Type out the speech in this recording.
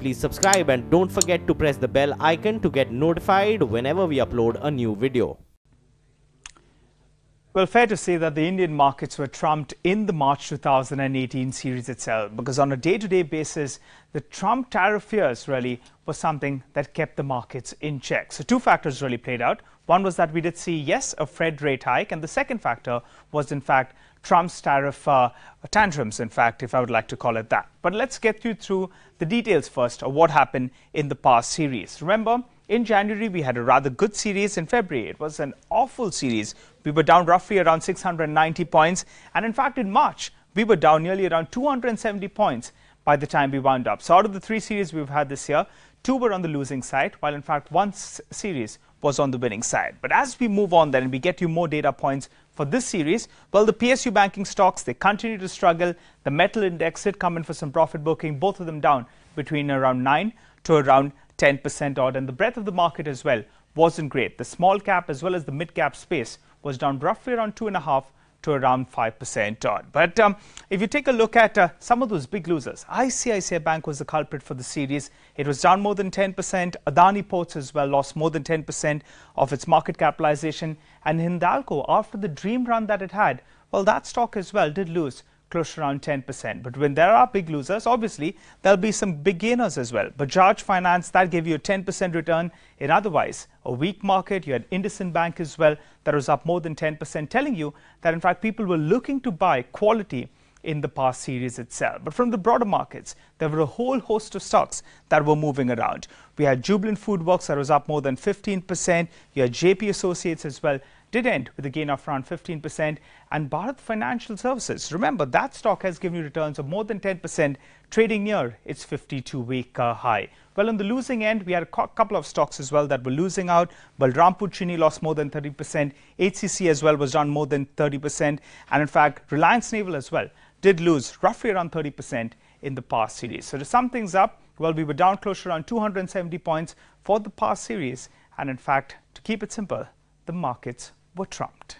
please subscribe and don't forget to press the bell icon to get notified whenever we upload a new video. Well, fair to say that the Indian markets were trumped in the March 2018 series itself, because on a day-to-day basis, the Trump tariff fears really was something that kept the markets in check. So two factors really played out. One was that we did see, yes, a Fed rate hike, and the second factor was, in fact, Trump's tariff tantrums, in fact, if I would like to call it that. But let's get you through the details first of what happened in the past series. Remember, in January, we had a rather good series. In February, it was an awful series. We were down roughly around 690 points. And in fact, in March, we were down nearly around 270 points by the time we wound up. So out of the three series we've had this year, two were on the losing side, while in fact one series was on the winning side. But as we move on then and we get you more data points for this series, well, the PSU banking stocks, they continue to struggle. The metal index did come in for some profit booking, both of them down between around 9 to around 10% odd. And the breadth of the market as well wasn't great. The small cap as well as the mid cap space was down roughly around 2.5 to around 5% odd. But if you take a look at some of those big losers, ICICI Bank was the culprit for the series. It was down more than 10%. Adani Ports as well lost more than 10% of its market capitalization. And Hindalco, after the dream run that it had, well, that stock as well did lose close to around 10%. But when there are big losers, obviously, there'll be some big gainers as well. Bajaj Finance, that gave you a 10% return in otherwise a weak market. You had IndusInd Bank as well, that was up more than 10%, telling you that, in fact, people were looking to buy quality in the past series itself. But from the broader markets, there were a whole host of stocks that were moving around. We had Jubilant FoodWorks that was up more than 15%. You had JP Associates as well, did end with a gain of around 15%. And Bharat Financial Services, remember, that stock has given you returns of more than 10%, trading near its 52-week high. Well, on the losing end, we had a couple of stocks as well that were losing out. Balrampur Chini lost more than 30%. HCC as well was down more than 30%. And in fact, Reliance Naval as well did lose roughly around 30% in the past series. So to sum things up, well, we were down close to around 270 points for the past series. And in fact, to keep it simple, the markets were trumped.